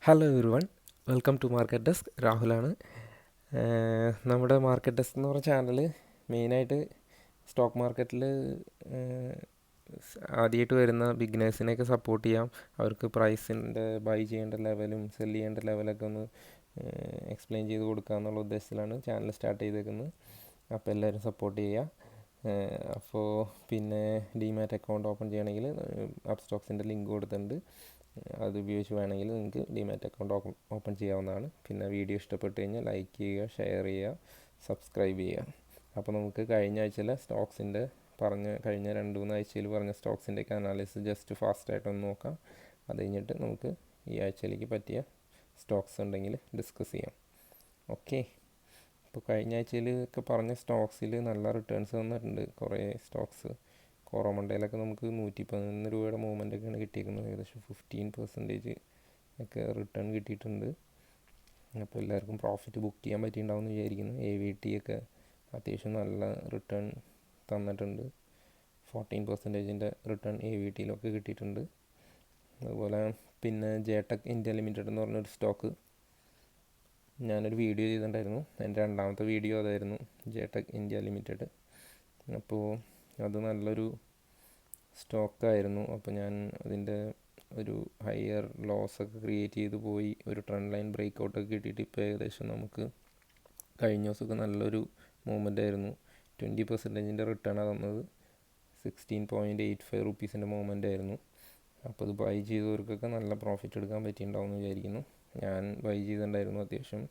Hello everyone, welcome to market desk. രാഹുലാണ്. നമ്മുടെ market desk എന്ന് പറഞ്ഞ ചാനൽ മെയിനായിട്ട് സ്റ്റോക്ക് മാർക്കറ്റിൽ ആദ്യമായിട്ട് വരുന്ന ബിഗിനേഴ്സിനെയൊക്കെ സപ്പോർട്ട് ചെയ്യാം. അവർക്ക് പ്രൈസിൻ്റെ ബൈ ചെയ്യേണ്ട ലെവലും സെല് ചെയ്യേണ്ട ലെവലൊക്കെ ഒന്ന് എക്സ്പ്ലെയിൻ ചെയ്ത് കൊടുക്കുക എന്നുള്ള ഉദ്ദേശത്തിലാണ് ചാനൽ സ്റ്റാർട്ട് ചെയ്തേക്കുന്നത്. അപ്പോൾ എല്ലാവരും സപ്പോർട്ട് ചെയ്യുക. അപ്പോൾ പിന്നെ ഡിമാറ്റ് അക്കൗണ്ട് ഓപ്പൺ ചെയ്യണമെങ്കിൽ അപ്സ്റ്റോക്സിൻ്റെ ലിങ്ക് കൊടുത്തിട്ടുണ്ട്. അത് ഉപയോഗിച്ച് വേണമെങ്കിൽ നിങ്ങൾക്ക് ഡിമാറ്റ് അക്കൗണ്ട് ഓപ്പൺ ചെയ്യാവുന്നതാണ്. പിന്നെ വീഡിയോ ഇഷ്ടപ്പെട്ട് കഴിഞ്ഞാൽ ലൈക്ക് ചെയ്യുക, ഷെയർ ചെയ്യുക, സബ്സ്ക്രൈബ് ചെയ്യുക. അപ്പോൾ നമുക്ക് കഴിഞ്ഞ ആഴ്ചയിലെ സ്റ്റോക്സിൻ്റെ കഴിഞ്ഞ 2-3 ആഴ്ചയിൽ പറഞ്ഞ സ്റ്റോക്സിൻ്റെയൊക്കെ അനാലിസിസ് ജസ്റ്റ് ഫാസ്റ്റായിട്ടൊന്ന് നോക്കാം. അത് കഴിഞ്ഞിട്ട് നമുക്ക് ഈ ആഴ്ചയിലേക്ക് പറ്റിയ സ്റ്റോക്സ് ഉണ്ടെങ്കിൽ ഡിസ്കസ് ചെയ്യാം. ഓക്കെ. ഇപ്പോൾ കഴിഞ്ഞ ആഴ്ചയിൽ ഒക്കെ പറഞ്ഞ സ്റ്റോക്സിൽ നല്ല റിട്ടേൺസ് വന്നിട്ടുണ്ട്. കുറേ സ്റ്റോക്സ് കോറോമണ്ടയിലൊക്കെ നമുക്ക് 111 രൂപയുടെ മൂവ്മെൻറ്റൊക്കെയാണ് കിട്ടിയിരിക്കുന്നത്. ഏകദേശം 15% ഒക്കെ റിട്ടേൺ കിട്ടിയിട്ടുണ്ട്. അപ്പോൾ എല്ലാവർക്കും പ്രോഫിറ്റ് ബുക്ക് ചെയ്യാൻ പറ്റിയിട്ടുണ്ടാവുമെന്ന് വിചാരിക്കുന്നു. AVT ഒക്കെ അത്യാവശ്യം നല്ല റിട്ടേൺ തന്നിട്ടുണ്ട്. 14% റിട്ടേൺ AVTയിലൊക്കെ കിട്ടിയിട്ടുണ്ട്. അതുപോലെ പിന്നെ ജെടെക് ഇന്ത്യ ലിമിറ്റഡ് എന്ന് പറഞ്ഞൊരു സ്റ്റോക്ക് ഞാനൊരു വീഡിയോ ചെയ്തിട്ടുണ്ടായിരുന്നു. എൻ്റെ രണ്ടാമത്തെ വീഡിയോ അതായിരുന്നു, ജെടെക് ഇന്ത്യ ലിമിറ്റഡ്. അപ്പോൾ അത് നല്ലൊരു സ്റ്റോക്കായിരുന്നു. അപ്പോൾ ഞാൻ അതിൻ്റെ ഒരു ഹയർ ലോസൊക്കെ ക്രിയേറ്റ് ചെയ്ത് പോയി ഒരു ട്രെൻഡ് ലൈൻ ബ്രേക്ക് ഔട്ടൊക്കെ കിട്ടിയിട്ട് ഇപ്പോൾ ഏകദേശം നമുക്ക് കഴിഞ്ഞ ദിവസമൊക്കെ നല്ലൊരു മൂവ്മെൻ്റ് ആയിരുന്നു. 20% റിട്ടേണാണ് തന്നത്. 16.85 റുപ്പീസിൻ്റെ മൂവ്മെൻ്റ് ആയിരുന്നു. അപ്പോൾ അത് ബൈ ചെയ്തവർക്കൊക്കെ നല്ല പ്രോഫിറ്റ് എടുക്കാൻ പറ്റിയിട്ടുണ്ടാവും എന്ന് വിചാരിക്കുന്നു. ഞാൻ ബൈ ചെയ്തിട്ടുണ്ടായിരുന്നു. അത്യാവശ്യം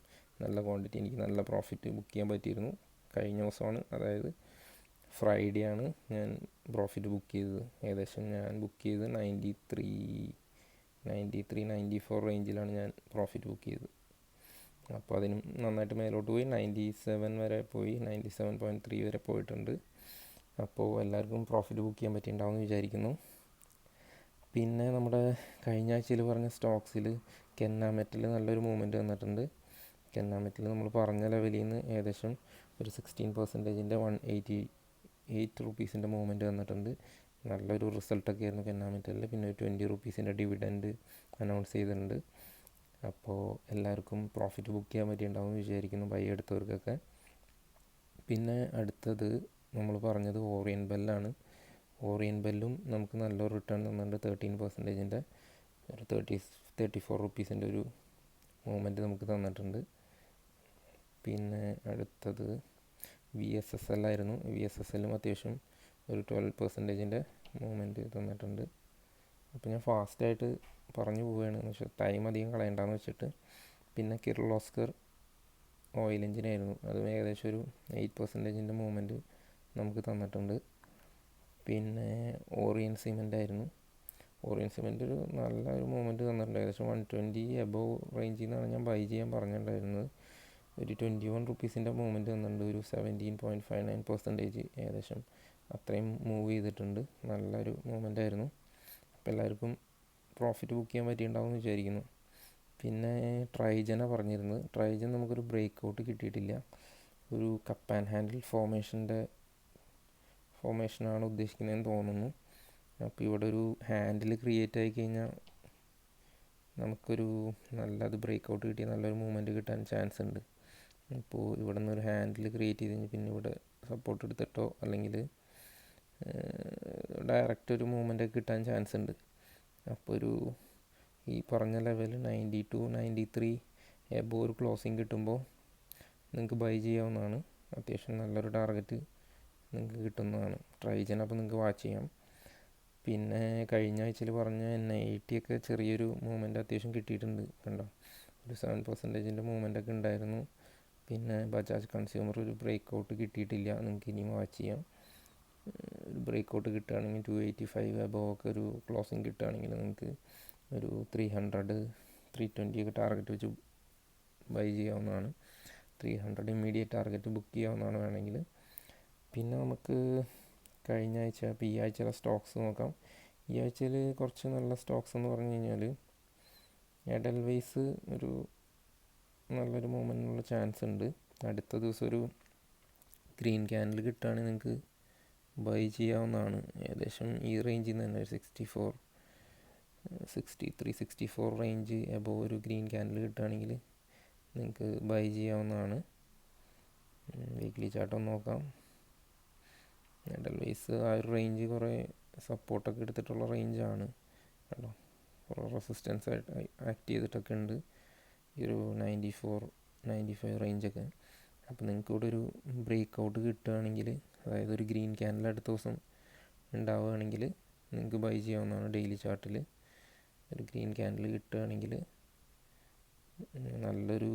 നല്ല ക്വാണ്ടിറ്റി, എനിക്ക് നല്ല പ്രോഫിറ്റ് ബുക്ക് ചെയ്യാൻ പറ്റിയിരുന്നു. കഴിഞ്ഞ ദിവസമാണ്, അതായത് ഫ്രൈഡേ ആണ് ഞാൻ പ്രോഫിറ്റ് ബുക്ക് ചെയ്തത്. ഏകദേശം ഞാൻ ബുക്ക് ചെയ്ത് 93-94 റേഞ്ചിലാണ് ഞാൻ പ്രോഫിറ്റ് ബുക്ക് ചെയ്തത്. അപ്പോൾ അതിനും നന്നായിട്ട് മേലോട്ട് പോയി, 97 വരെ പോയി, 97.3 വരെ പോയിട്ടുണ്ട്. അപ്പോൾ എല്ലാവർക്കും പ്രോഫിറ്റ് ബുക്ക് ചെയ്യാൻ പറ്റിയിട്ടുണ്ടാവുമെന്ന് വിചാരിക്കുന്നു. പിന്നെ നമ്മുടെ കഴിഞ്ഞ ആഴ്ചയിൽ പറഞ്ഞ സ്റ്റോക്സിൽ മെറ്റൽ നല്ലൊരു മൂവ്മെൻറ്റ് വന്നിട്ടുണ്ട്. മെറ്റൽ നമ്മൾ പറഞ്ഞ ലെവലിൽ നിന്ന് ഏകദേശം ഒരു 16% 188 റുപ്പീസിൻ്റെ മൂവ്മെൻറ്റ് വന്നിട്ടുണ്ട്. നല്ലൊരു റിസൾട്ടൊക്കെ ആയിരുന്നു മെറ്റലിൽ. പിന്നെ ഒരു 20 റുപ്പീസിൻ്റെ ഡിവിഡൻഡ് അനൗൺസ് ചെയ്തിട്ടുണ്ട്. അപ്പോൾ എല്ലാവർക്കും പ്രോഫിറ്റ് ബുക്ക് ചെയ്യാൻ പറ്റിയിട്ടുണ്ടാവുമെന്ന് വിചാരിക്കുന്നു, ബൈ എടുത്തവർക്കൊക്കെ. പിന്നെ അടുത്തത് നമ്മൾ പറഞ്ഞത് ഓറിയൻബെല്ലാണ്. ഓറിയൻബെല്ലും നമുക്ക് നല്ലൊരു റിട്ടേൺ തന്നിട്ടുണ്ട്. 13% ഒരു 34 റുപ്പീസിൻ്റെ ഒരു മൂവ്മെൻറ്റ് നമുക്ക് തന്നിട്ടുണ്ട്. പിന്നെ അടുത്തത് VSSL ആയിരുന്നു. VSSLും അത്യാവശ്യം ഒരു 12% മൂവ്മെൻറ്റ് തന്നിട്ടുണ്ട്. അപ്പോൾ ഞാൻ ഫാസ്റ്റായിട്ട് പറഞ്ഞു പോവുകയാണ് എന്ന് വെച്ചാൽ ടൈം അധികം കളയണ്ടെന്ന് വെച്ചിട്ട്. പിന്നെ കിർലോസ്കർ ഓയിൽ എഞ്ചിനായിരുന്നു. അത് ഏകദേശം ഒരു 8% മൂവ്മെൻറ്റ് നമുക്ക് തന്നിട്ടുണ്ട്. പിന്നെ ഓറിയൻ സിമെൻ്റ് ആയിരുന്നു. ഓറിയൻ സിമെൻ്റ് ഒരു നല്ലൊരു മൂവ്മെൻറ്റ് തന്നിട്ടുണ്ട്. ഏകദേശം 120 എബോവ് റേഞ്ചിൽ നിന്നാണ് ഞാൻ ബൈ ചെയ്യാൻ പറഞ്ഞിട്ടുണ്ടായിരുന്നത്. ഒരു 21 റുപ്പീസിൻ്റെ മൂവ്മെൻറ്റ് തന്നിട്ടുണ്ട്. ഒരു 17.59% ഏകദേശം അത്രയും മൂവ് ചെയ്തിട്ടുണ്ട്. നല്ലൊരു മൂവ്മെൻ്റ് ആയിരുന്നു. അപ്പോൾ എല്ലാവർക്കും പ്രോഫിറ്റ് ബുക്ക് ചെയ്യാൻ പറ്റിയിട്ടുണ്ടാവുമെന്ന് വിചാരിക്കുന്നു. പിന്നെ ട്രൈജനാണ് പറഞ്ഞിരുന്നത്. ട്രൈജൻ നമുക്കൊരു ബ്രേക്ക് ഔട്ട് കിട്ടിയിട്ടില്ല. ഒരു കപ്പ് ആൻഡ് ഹാൻഡിൽ ഫോർമേഷനാണ് ഉദ്ദേശിക്കുന്നതെന്ന് തോന്നുന്നു. അപ്പോൾ ഇവിടെ ഒരു ഹാൻഡിൽ ക്രിയേറ്റ് ആയി കഴിഞ്ഞാൽ നമുക്കൊരു നല്ലത് ബ്രേക്ക് ഔട്ട് കിട്ടിയ നല്ലൊരു മൂവ്മെൻറ്റ് കിട്ടാൻ ചാൻസ് ഉണ്ട്. ഇപ്പോൾ ഇവിടെ നിന്ന് ഒരു ഹാൻഡിൽ ക്രിയേറ്റ് ചെയ്ത് കഴിഞ്ഞാൽ പിന്നെ ഇവിടെ സപ്പോർട്ട് എടുത്തിട്ടോ അല്ലെങ്കിൽ ഡയറക്റ്റ് ഒരു മൂവ്മെൻറ്റൊക്കെ കിട്ടാൻ ചാൻസ് ഉണ്ട്. അപ്പോൾ ഒരു ഈ പറഞ്ഞ ലെവൽ 92-93 എബോ ഒരു ക്ലോസിങ് കിട്ടുമ്പോൾ നിങ്ങൾക്ക് ബൈ ചെയ്യാവുന്നതാണ്. അത്യാവശ്യം നല്ലൊരു ടാർഗറ്റ് നിങ്ങൾക്ക് കിട്ടുന്നതാണ് ട്രൈജൻ. അപ്പോൾ നിങ്ങൾക്ക് വാച്ച് ചെയ്യാം. പിന്നെ കഴിഞ്ഞ ആഴ്ചയിൽ പറഞ്ഞ NIT ഒക്കെ ചെറിയൊരു മൂവ്മെൻറ്റ് അത്യാവശ്യം കിട്ടിയിട്ടുണ്ട്. കണ്ടോ, ഒരു 7% മൂവ്മെൻറ്റൊക്കെ ഉണ്ടായിരുന്നു. പിന്നെ ബജാജ് കൺസ്യൂമർ ഒരു ബ്രേക്ക് ഔട്ട് കിട്ടിയിട്ടില്ല. നിങ്ങൾക്ക് ഇനിയും വാച്ച് ചെയ്യാം. ഒരു ബ്രേക്ക് ഔട്ട് കിട്ടുകയാണെങ്കിൽ 285 എബോവ് ഒക്കെ ഒരു ക്ലോസിങ് കിട്ടുകയാണെങ്കിൽ നിങ്ങൾക്ക് ഒരു 300-320 ഒക്കെ ടാർഗറ്റ് വെച്ച് ബൈ ചെയ്യാവുന്നതാണ്. 300 ഇമ്മീഡിയറ്റ് ടാർഗറ്റ് ബുക്ക് ചെയ്യാവുന്നതാണ് വേണമെങ്കിൽ. പിന്നെ നമുക്ക് കഴിഞ്ഞ ആഴ്ച, ഇപ്പോൾ ഈ ആഴ്ചയിലെ സ്റ്റോക്സ് നോക്കാം. ഈ ആഴ്ചയിൽ കുറച്ച് നല്ല സ്റ്റോക്സ് എന്ന് പറഞ്ഞു കഴിഞ്ഞാൽ എഡൽവൈസ് ഒരു നല്ലൊരു മൂവ്മെൻറ്റിനുള്ള ചാൻസ് ഉണ്ട്. അടുത്ത ദിവസം ഒരു ഗ്രീൻ ക്യാൻഡിൽ കിട്ടുകയാണെങ്കിൽ നിങ്ങൾക്ക് ബൈ ചെയ്യാവുന്നതാണ്. ഏകദേശം ഈ റേഞ്ചിൽ നിന്ന് തന്നെ ഒരു 64 63-64 റേഞ്ച് എബോവ് ഒരു ഗ്രീൻ ക്യാൻഡിൽ കിട്ടുകയാണെങ്കിൽ നിങ്ങൾക്ക് ബൈ ചെയ്യാവുന്നതാണ്. വീക്ക്ലി ചാർട്ട് ഒന്ന് നോക്കാം. എഡൽവൈസ് ആ ഒരു റേഞ്ച് കുറേ സപ്പോർട്ടൊക്കെ എടുത്തിട്ടുള്ള റേഞ്ചാണ് കേട്ടോ. കുറേ റെസിസ്റ്റൻസ് ആയിട്ട് ആക്ട് ചെയ്തിട്ടൊക്കെ ഉണ്ട് ഈ ഒരു 94-95 റേഞ്ചൊക്കെ. അപ്പോൾ നിങ്ങൾക്ക് ഇവിടെ ഒരു ബ്രേക്ക് ഔട്ട് കിട്ടുകയാണെങ്കിൽ, അതായത് ഒരു ഗ്രീൻ ക്യാൻഡിൽ അടുത്ത ദിവസം ഉണ്ടാവുകയാണെങ്കിൽ നിങ്ങൾക്ക് ബൈ ചെയ്യാവുന്നതാണ്. ഡെയിലി ചാർട്ടിൽ ഒരു ഗ്രീൻ ക്യാൻഡിൽ കിട്ടുകയാണെങ്കിൽ നല്ലൊരു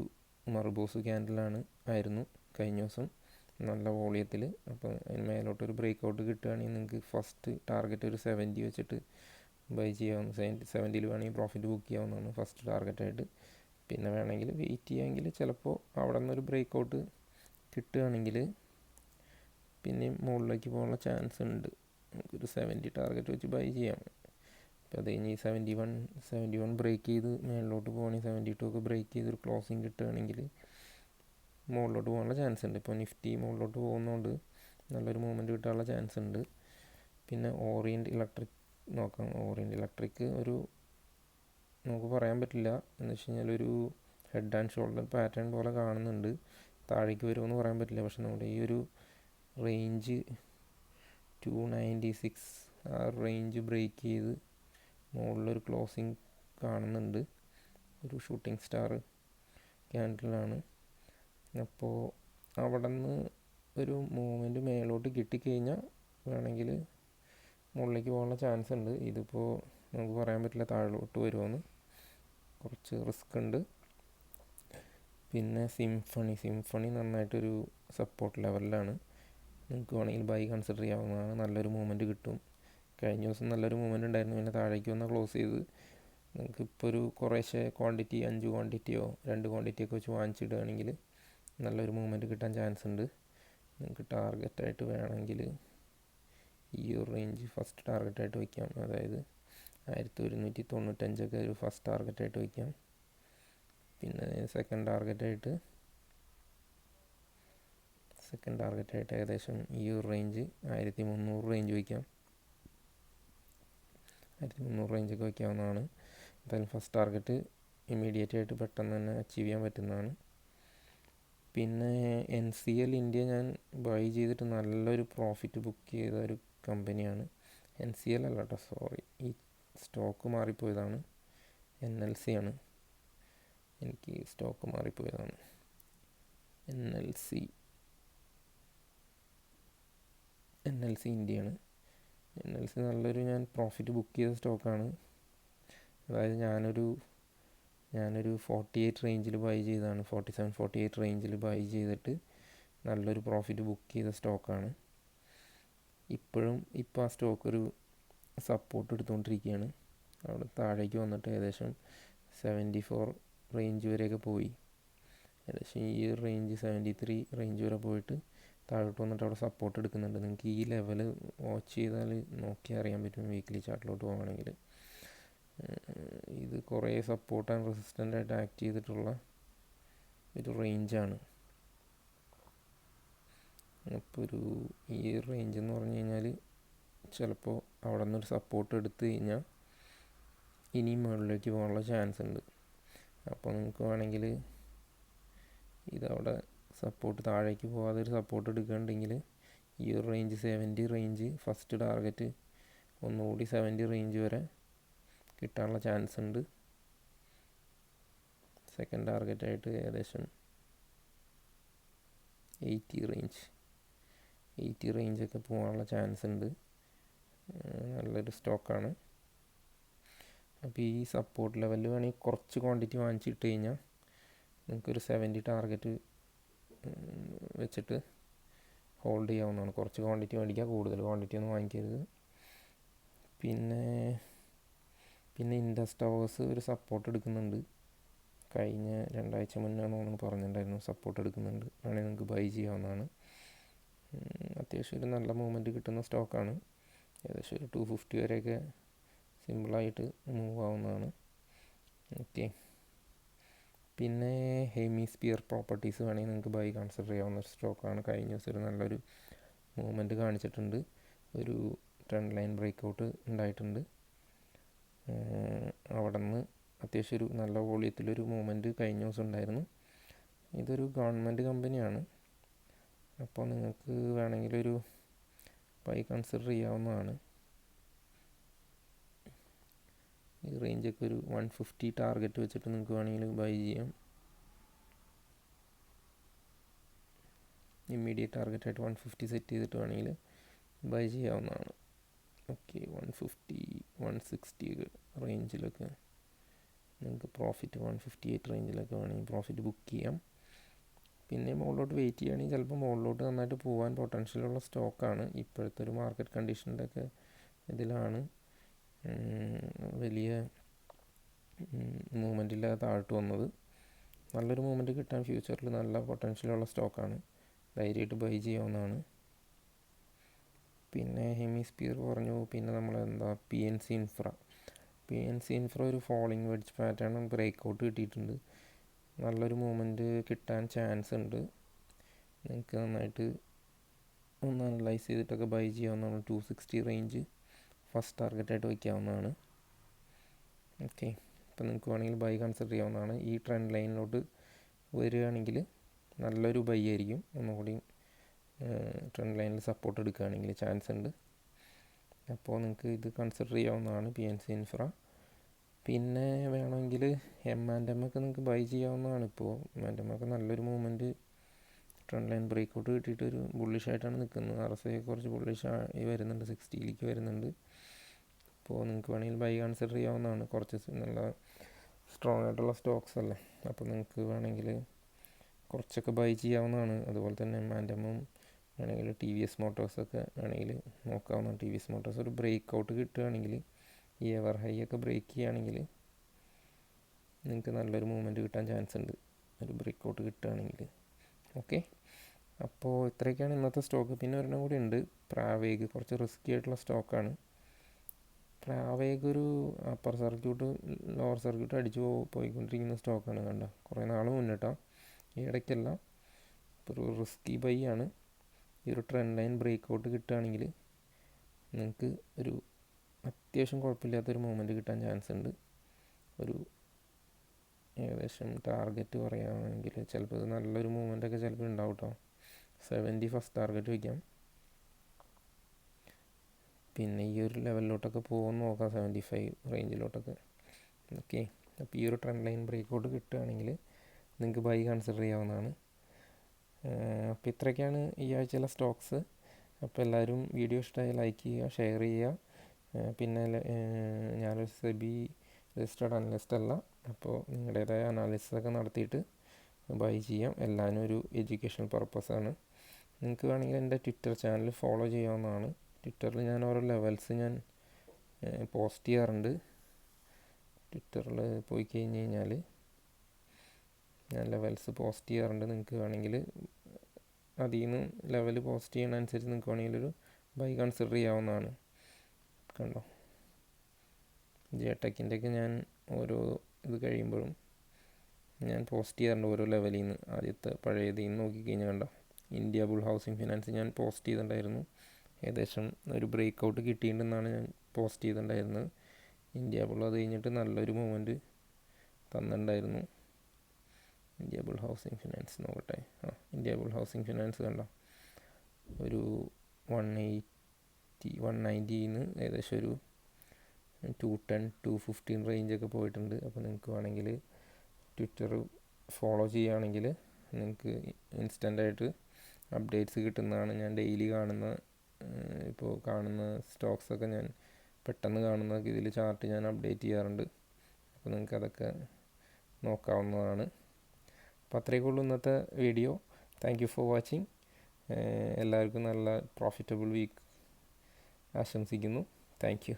മർബോസ് ആയിരുന്നു കഴിഞ്ഞ ദിവസം, നല്ല വോളിയത്തിൽ. അപ്പോൾ അതിന് മേലോട്ടൊരു ബ്രേക്ക് ഔട്ട് കിട്ടുകയാണെങ്കിൽ നിങ്ങൾക്ക് ഫസ്റ്റ് ടാർഗറ്റ് ഒരു 70 വെച്ചിട്ട് ബൈ ചെയ്യാവുന്ന, 70 വേണമെങ്കിൽ പ്രോഫിറ്റ് ബുക്ക് ചെയ്യാവുന്നതാണ് ഫസ്റ്റ് ടാർഗറ്റായിട്ട്. പിന്നെ വേണമെങ്കിൽ വെയിറ്റ് ചെയ്യാമെങ്കിൽ ചിലപ്പോൾ അവിടെ നിന്നൊരു ബ്രേക്ക് ഔട്ട് കിട്ടുകയാണെങ്കിൽ പിന്നെയും മുകളിലേക്ക് പോകാനുള്ള ചാൻസ് ഉണ്ട്. നമുക്കൊരു 70 ടാർഗറ്റ് വെച്ച് ബൈ ചെയ്യാം. അപ്പോൾ അത് കഴിഞ്ഞ് 71 ബ്രേക്ക് ചെയ്ത് മുകളിലോട്ട് പോകണമെങ്കിൽ 72 ഒക്കെ ബ്രേക്ക് ചെയ്തൊരു ക്ലോസിങ് കിട്ടുകയാണെങ്കിൽ മുകളിലോട്ട് പോകാനുള്ള ചാൻസ് ഉണ്ട്. ഇപ്പോൾ നിഫ്റ്റി മുകളിലോട്ട് പോകുന്നതുകൊണ്ട് നല്ലൊരു മൂവ്മെൻറ്റ് കിട്ടാനുള്ള ചാൻസ് ഉണ്ട്. പിന്നെ ഓറിയൻറ്റ് ഇലക്ട്രിക് നോക്കാം. ഓറിയൻറ്റ് ഇലക്ട്രിക് നമുക്ക് പറയാൻ പറ്റില്ല, എന്ന് വെച്ച് കഴിഞ്ഞാൽ ഒരു ഹെഡ് ആൻഡ് ഷോൾഡർ പാറ്റേൺ പോലെ കാണുന്നുണ്ട്. താഴേക്ക് വരുമെന്ന് പറയാൻ പറ്റില്ല. പക്ഷെ നമ്മുടെ ഈ ഒരു റേഞ്ച് 296 ആ റേഞ്ച് ബ്രേക്ക് ചെയ്ത് മുകളിലൊരു ക്ലോസിങ് കാണുന്നുണ്ട്. ഒരു ഷൂട്ടിംഗ് സ്റ്റാർ ക്യാൻഡിലാണ്. അപ്പോൾ അവിടെ നിന്ന് ഒരു മൂവ്മെൻറ്റ് മേലോട്ട് കിട്ടിക്കഴിഞ്ഞാൽ വേണമെങ്കിൽ മുകളിലേക്ക് പോകാനുള്ള ചാൻസ് ഉണ്ട്. ഇതിപ്പോൾ നമുക്ക് പറയാൻ പറ്റില്ല താഴോട്ട് വരുമോയെന്ന്, കുറച്ച് റിസ്ക് ഉണ്ട്. പിന്നെ സിംഫണി നന്നായിട്ടൊരു സപ്പോർട്ട് ലെവലിലാണ്. നിങ്ങൾക്ക് വേണമെങ്കിൽ ബൈ കൺസിഡർ ചെയ്യാവുന്നതാണ്. നല്ലൊരു മൂവ്മെൻറ്റ് കിട്ടും. കഴിഞ്ഞ ദിവസം നല്ലൊരു മൂവ്മെൻറ്റ് ഉണ്ടായിരുന്നു, പിന്നെ താഴേക്ക് വന്ന് ക്ലോസ് ചെയ്ത് നിങ്ങൾക്കിപ്പോൾ ഒരു കുറേശ്ശെ ക്വാണ്ടിറ്റി 5 ക്വാണ്ടിറ്റിയോ 2 ക്വാണ്ടിറ്റിയൊക്കെ വെച്ച് വാങ്ങിച്ചിടുകയാണെങ്കിൽ നല്ലൊരു മൂവ്മെൻറ്റ് കിട്ടാൻ ചാൻസ് ഉണ്ട്. നിങ്ങൾക്ക് ടാർഗറ്റായിട്ട് വേണമെങ്കിൽ ഈ ഒരു റേഞ്ച് ഫസ്റ്റ് ടാർഗറ്റായിട്ട് വയ്ക്കാം. അതായത് 1195 ഒരു ഫസ്റ്റ് ടാർഗറ്റായിട്ട് വയ്ക്കാം. പിന്നെ സെക്കൻഡ് ടാർഗറ്റായിട്ട് ഏകദേശം ഈ ഒരു റേഞ്ച് 1300 റേഞ്ച് വയ്ക്കാം. 1300 റേഞ്ചൊക്കെ വയ്ക്കാവുന്നതാണ്. എന്തായാലും ഫസ്റ്റ് ടാർഗറ്റ് ഇമ്മീഡിയറ്റ് ആയിട്ട് പെട്ടെന്ന് തന്നെ അച്ചീവ് ചെയ്യാൻ പറ്റുന്നതാണ്. പിന്നെ NCL ഇന്ത്യ ഞാൻ ബൈ ചെയ്തിട്ട് നല്ലൊരു പ്രോഫിറ്റ് ബുക്ക് ചെയ്ത ഒരു കമ്പനിയാണ്. NCL അല്ല കേട്ടോ, സോറി, ഈ സ്റ്റോക്ക് മാറിപ്പോയതാണ്. NLC ആണ്, എനിക്ക് സ്റ്റോക്ക് മാറിപ്പോയതാണ്. NLC ഇന്ത്യയാണ്. NLC നല്ലൊരു ഞാൻ പ്രോഫിറ്റ് ബുക്ക് ചെയ്ത സ്റ്റോക്കാണ്. അതായത് ഞാനൊരു 48 റേഞ്ചിൽ ബൈ ചെയ്തതാണ്. 47-48 റേഞ്ചിൽ ബൈ ചെയ്തിട്ട് നല്ലൊരു പ്രോഫിറ്റ് ബുക്ക് ചെയ്ത സ്റ്റോക്കാണ്. ഇപ്പോൾ ആ സ്റ്റോക്ക് ഒരു സപ്പോർട്ട് എടുത്തുകൊണ്ടിരിക്കുകയാണ്. അവിടെ താഴേക്ക് വന്നിട്ട് ഏകദേശം 74 റേഞ്ച് വരെയൊക്കെ പോയി. ഏകദേശം ഈ റേഞ്ച് 73 റേഞ്ച് വരെ പോയിട്ട് താഴോട്ട് വന്നിട്ട് അവിടെ സപ്പോർട്ട് എടുക്കുന്നുണ്ട്. നിങ്ങൾക്ക് ഈ ലെവൽ വാച്ച് ചെയ്താൽ നോക്കി അറിയാൻ പറ്റും. വീക്ക്ലി ചാർട്ടിലോട്ട് പോകുകയാണെങ്കിൽ ഇത് കുറേ സപ്പോർട്ട് ആൻഡ് റെസിസ്റ്റൻ്റ് ആയിട്ട് ആക്ട് ചെയ്തിട്ടുള്ള ഒരു റേഞ്ചാണ്. അപ്പോൾ ഈ റേഞ്ച് എന്ന് പറഞ്ഞു കഴിഞ്ഞാൽ ചിലപ്പോൾ അവിടെ നിന്നൊരു സപ്പോർട്ട് എടുത്തു കഴിഞ്ഞാൽ ഇനിയും മുകളിലേക്ക് പോകാനുള്ള ചാൻസ് ഉണ്ട്. അപ്പോൾ നിങ്ങൾക്ക് വേണമെങ്കിൽ ഇതവിടെ സപ്പോർട്ട് താഴേക്ക് പോകാതെ ഒരു സപ്പോർട്ട് എടുക്കുകയുണ്ടെങ്കിൽ ഈ ഒരു റേഞ്ച് 70 റേഞ്ച് ഫസ്റ്റ് ടാർഗറ്റ് ഒന്നുകൂടി 70 റേഞ്ച് വരെ കിട്ടാനുള്ള ചാൻസ് ഉണ്ട്. സെക്കൻഡ് ടാർഗറ്റായിട്ട് ഏകദേശം 80 റേഞ്ചൊക്കെ പോകാനുള്ള ചാൻസ് ഉണ്ട്. നല്ലൊരു സ്റ്റോക്കാണ്. അപ്പോൾ ഈ സപ്പോർട്ട് ലെവലിൽ വേണമെങ്കിൽ കുറച്ച് ക്വാണ്ടിറ്റി വാങ്ങിച്ചിട്ട് കഴിഞ്ഞാൽ നിങ്ങൾക്കൊരു 70 ടാർഗറ്റ് വെച്ചിട്ട് ഹോൾഡ് ചെയ്യാവുന്നതാണ്. കുറച്ച് ക്വാണ്ടിറ്റി മേടിക്കുക, കൂടുതൽ ക്വാണ്ടിറ്റി ഒന്നും വാങ്ങിക്കരുത്. പിന്നെ ഇൻഡസ് ടവേഴ്സ് ഒരു സപ്പോർട്ട് എടുക്കുന്നുണ്ട്. കഴിഞ്ഞ 2 ആഴ്ച മുന്നേ നമ്മൾ പറഞ്ഞിട്ടുണ്ടായിരുന്നു സപ്പോർട്ട് എടുക്കുന്നുണ്ട്, വേണമെങ്കിൽ നിങ്ങൾക്ക് ബൈ ചെയ്യാവുന്നതാണ്. അത്യാവശ്യം ഒരു നല്ല മൂവ്മെൻറ്റ് കിട്ടുന്ന സ്റ്റോക്കാണ്. ഏകദേശം ഒരു 250 വരെയൊക്കെ സിമ്പിളായിട്ട് മൂവ് ആവുന്നതാണ്. ഓക്കെ. പിന്നെ ഹെമിസ്ഫിയർ പ്രോപ്പർട്ടീസ് വേണമെങ്കിൽ നിങ്ങൾക്ക് ബൈ കൺസിഡർ ചെയ്യാവുന്ന ഒരു സ്റ്റോക്കാണ്. കഴിഞ്ഞ ദിവസം ഒരു നല്ലൊരു മൂവ്മെൻറ്റ് കാണിച്ചിട്ടുണ്ട്. ഒരു ട്രെൻഡ് ലൈൻ ബ്രേക്ക് ഔട്ട് ഉണ്ടായിട്ടുണ്ട്. അവിടെ നിന്ന് അത്യാവശ്യം ഒരു നല്ല വോളിയത്തിലൊരു മൂവ്മെൻറ്റ് കഴിഞ്ഞ ദിവസം ഉണ്ടായിരുന്നു. ഇതൊരു ഗവൺമെൻറ് കമ്പനിയാണ്. അപ്പോൾ നിങ്ങൾക്ക് വേണമെങ്കിലൊരു ബൈ കൺസിഡർ ചെയ്യാവുന്നതാണ്. ഈ റേഞ്ചൊക്കെ ഒരു 150 ടാർഗറ്റ് വെച്ചിട്ട് നിങ്ങൾക്ക് വേണമെങ്കിൽ ബൈ ചെയ്യാം. ഇമ്മീഡിയറ്റ് ടാർഗറ്റായിട്ട് 150 സെറ്റ് ചെയ്തിട്ട് വേണമെങ്കിൽ ബൈ ചെയ്യാവുന്നതാണ്. ഓക്കെ, 150 160 റേഞ്ചിലൊക്കെ നിങ്ങൾക്ക് പ്രോഫിറ്റ് 158 റേഞ്ചിലൊക്കെ വേണമെങ്കിൽ പ്രോഫിറ്റ് ബുക്ക് ചെയ്യാം. പിന്നെ മുകളിലോട്ട് വെയിറ്റ് ചെയ്യുകയാണെങ്കിൽ ചിലപ്പോൾ മുകളിലോട്ട് നന്നായിട്ട് പോകാൻ പൊട്ടൻഷ്യലുള്ള സ്റ്റോക്കാണ്. ഇപ്പോഴത്തെ ഒരു മാർക്കറ്റ് കണ്ടീഷൻ്റെ ഒക്കെ ഇതിലാണ് വലിയ മൂവ്മെൻ്റ് ഇല്ലാതെ താഴോട്ട് വന്നത്. നല്ലൊരു മൂവ്മെൻറ്റ് കിട്ടാൻ ഫ്യൂച്ചറിൽ നല്ല പൊട്ടൻഷ്യലുള്ള സ്റ്റോക്കാണ്. ധൈര്യമായിട്ട് ബൈ ചെയ്യാവുന്നതാണ്. പിന്നെ ഹെമിസ്ഫിയർ പറഞ്ഞു. പിന്നെ നമ്മളെന്താ PNC ഇൻഫ്ര ഒരു falling wedge pattern break out കിട്ടിയിട്ടുണ്ട്. നല്ലൊരു മൂവ്മെൻറ്റ് കിട്ടാൻ ചാൻസ് ഉണ്ട്. നിങ്ങൾക്ക് നന്നായിട്ട് ഒന്ന് അനലൈസ് ചെയ്തിട്ടൊക്കെ ബൈ ചെയ്യാവുന്നതാണ്. 260 റേഞ്ച് ഫസ്റ്റ് ടാർഗറ്റായിട്ട് വയ്ക്കാവുന്നതാണ്. ഓക്കെ, അപ്പോൾ നിങ്ങൾക്ക് വേണമെങ്കിൽ ബൈ കൺസിഡർ ചെയ്യാവുന്നതാണ്. ഈ ട്രെൻഡ് ലൈനിലോട്ട് വരികയാണെങ്കിൽ നല്ലൊരു ബൈ ആയിരിക്കും. ഒന്നുകൂടി ട്രെൻഡ് ലൈനിൽ സപ്പോർട്ട് എടുക്കുകയാണെങ്കിൽ ചാൻസ് ഉണ്ട്. അപ്പോൾ നിങ്ങൾക്ക് ഇത് കൺസിഡർ ചെയ്യാവുന്നതാണ് PNC ഇൻഫ്ര. പിന്നെ വേണമെങ്കിൽ M&M ഒക്കെ നിങ്ങൾക്ക് ബൈ ചെയ്യാവുന്നതാണ്. ഇപ്പോൾ M&M ഒക്കെ നല്ലൊരു movement trend line break out കിട്ടിയിട്ട് ഒരു ബുള്ളിഷായിട്ടാണ് നിൽക്കുന്നത്. RSI കുറച്ച് ബുള്ളിഷായി വരുന്നുണ്ട്, 60ലേക്ക് വരുന്നുണ്ട്. അപ്പോൾ നിങ്ങൾക്ക് വേണമെങ്കിൽ ബൈ കൺസിഡർ ചെയ്യാവുന്നതാണ്. കുറച്ച് നല്ല സ്ട്രോങ് ആയിട്ടുള്ള സ്റ്റോക്സ് അല്ലേ. അപ്പോൾ നിങ്ങൾക്ക് വേണമെങ്കിൽ കുറച്ചൊക്കെ ബൈ ചെയ്യാവുന്നതാണ്. അതുപോലെ തന്നെ M&M വേണമെങ്കിൽ TVS മോട്ടോഴ്സൊക്കെ വേണമെങ്കിൽ നോക്കാവുന്നതാണ്. TVS മോട്ടോഴ്സ് ഒരു ബ്രേക്ക് ഔട്ട് കിട്ടുകയാണെങ്കിൽ, ഈ എവർ ഹൈ ഒക്കെ ബ്രേക്ക് ചെയ്യുകയാണെങ്കിൽ നിങ്ങൾക്ക് നല്ലൊരു മൂവ്മെൻറ്റ് കിട്ടാൻ ചാൻസ് ഉണ്ട്, ഒരു ബ്രേക്ക് ഔട്ട് കിട്ടുകയാണെങ്കിൽ. ഓക്കെ, അപ്പോൾ ഇത്രയൊക്കെയാണ് ഇന്നത്തെ സ്റ്റോക്ക്. പിന്നെ ഒരെണ്ണം കൂടി ഉണ്ട്, പ്രാവേഗ്. കുറച്ച് റിസ്കി ആയിട്ടുള്ള സ്റ്റോക്കാണ്. പ്രാവേഗ് ഒരു അപ്പർ സർക്യൂട്ട് ലോവർ സർക്യൂട്ട് അടിച്ചു പോയിക്കൊണ്ടിരിക്കുന്ന സ്റ്റോക്കാണ്. കണ്ട കുറേ നാൾ മുന്നിട്ടാണ്, ഈ ഇടയ്ക്കല്ല. ഇപ്പോൾ ഒരു റിസ്കി ബൈ ആണ്. ഈ ഒരു ട്രെൻഡ് ലൈൻ ബ്രേക്ക് ഔട്ട് കിട്ടുകയാണെങ്കിൽ നിങ്ങൾക്ക് ഒരു അത്യാവശ്യം കുഴപ്പമില്ലാത്തൊരു മൂവ്മെൻറ്റ് കിട്ടാൻ ചാൻസ് ഉണ്ട്. ഒരു ഏകദേശം ടാർഗറ്റ് പറയുകയാണെങ്കിൽ ചിലപ്പോൾ ഇത് നല്ലൊരു മൂവ്മെൻറ്റൊക്കെ ചിലപ്പോൾ ഉണ്ടാവും കേട്ടോ. 70 ഫസ്റ്റ് ടാർഗറ്റ് വയ്ക്കാം. പിന്നെ ഈ ഒരു ലെവലിലോട്ടൊക്കെ പോകുമെന്ന് നോക്കാം, 75 റേഞ്ചിലോട്ടൊക്കെ. ഓക്കെ, അപ്പോൾ ഈ ഒരു ട്രെൻഡ് ലൈൻ ബ്രേക്ക് ഔട്ട് കിട്ടുകയാണെങ്കിൽ നിങ്ങൾക്ക് ബൈ കൺസിഡർ ചെയ്യാവുന്നതാണ്. അപ്പോൾ ഇത്രയൊക്കെയാണ് ഈ ആഴ്ചയിലെ സ്റ്റോക്സ്. അപ്പോൾ എല്ലാവരും വീഡിയോ ഇഷ്ടമായി ലൈക്ക് ചെയ്യുക, ഷെയർ ചെയ്യുക. പിന്നെ ഞാനൊരു സെബി രജിസ്റ്റേർഡ് അനലിസ്റ്റ് അല്ല. അപ്പോൾ നിങ്ങളുടേതായ അനാലിസിസൊക്കെ നടത്തിയിട്ട് ബൈ ചെയ്യാം. എല്ലാവരും ഒരു എഡ്യൂക്കേഷണൽ പർപ്പസാണ്. നിങ്ങൾക്ക് വേണമെങ്കിൽ എൻ്റെ ട്വിറ്റർ ചാനൽ ഫോളോ ചെയ്യാവുന്നതാണ്. ട്വിറ്ററിൽ ഞാൻ ഓരോ ലെവൽസ് ഞാൻ പോസ്റ്റ് ചെയ്യാറുണ്ട്. ട്വിറ്ററിൽ പോയി കഴിഞ്ഞ് കഴിഞ്ഞാൽ ഞാൻ ലെവൽസ് പോസ്റ്റ് ചെയ്യാറുണ്ട്. നിങ്ങൾക്ക് വേണമെങ്കിൽ അതിൽ നിന്ന് ലെവൽ പോസ്റ്റ് ചെയ്യുന്നതനുസരിച്ച് നിങ്ങൾക്ക് വേണമെങ്കിൽ ഒരു ബൈ കൺസിഡർ ചെയ്യാവുന്നതാണ്. കണ്ടോ, ജെടെക്കിൻ്റെയൊക്കെ ഞാൻ ഓരോ ഇത് കഴിയുമ്പോഴും ഞാൻ പോസ്റ്റ് ചെയ്യാറുണ്ട് ഓരോ ലെവലിൽ നിന്ന്. ആദ്യത്തെ പഴയതിൽ നിന്ന് നോക്കിക്കഴിഞ്ഞാൽ കണ്ടോ, ഇന്ത്യ ബുൾ ഹൗസിംഗ് ഫിനാൻസ് ഞാൻ പോസ്റ്റ് ചെയ്തിട്ടുണ്ടായിരുന്നു. ഏകദേശം ഒരു ബ്രേക്ക് ഔട്ട് കിട്ടിയിട്ടുണ്ടെന്നാണ് ഞാൻ പോസ്റ്റ് ചെയ്തിട്ടുണ്ടായിരുന്നത്. ഇന്ത്യ ബുൾ അത് കഴിഞ്ഞിട്ട് നല്ലൊരു മൂവ്മെൻറ്റ് തന്നിട്ടുണ്ടായിരുന്നു. ഇന്ത്യ ബുൾ ഹൗസിംഗ് ഫിനാൻസ് നോക്കട്ടെ. ഇന്ത്യ ബുൾ ഹൗസിംഗ് ഫിനാൻസ് കണ്ടോ, ഒരു 190 ഏകദേശം ഒരു 210 215 റേഞ്ചൊക്കെ പോയിട്ടുണ്ട്. അപ്പോൾ നിങ്ങൾക്ക് വേണമെങ്കിൽ ട്വിറ്റർ ഫോളോ ചെയ്യുകയാണെങ്കിൽ നിങ്ങൾക്ക് ഇൻസ്റ്റൻ്റായിട്ട് അപ്ഡേറ്റ്സ് കിട്ടുന്നതാണ്. ഞാൻ ഡെയിലി ഇപ്പോൾ കാണുന്ന സ്റ്റോക്സൊക്കെ ഞാൻ പെട്ടെന്ന് കാണുന്നതൊക്കെ ഇതിൽ ചാർട്ട് ഞാൻ അപ്ഡേറ്റ് ചെയ്യാറുണ്ട്. അപ്പോൾ നിങ്ങൾക്ക് അതൊക്കെ നോക്കാവുന്നതാണ്. അപ്പോൾ അത്രയൊക്കെ ഉള്ളൂ ഇന്നത്തെ video. Thank you for watching. എല്ലാവർക്കും നല്ല പ്രോഫിറ്റബിൾ വീക്ക് ആശംസിക്കുന്നു. Thank you.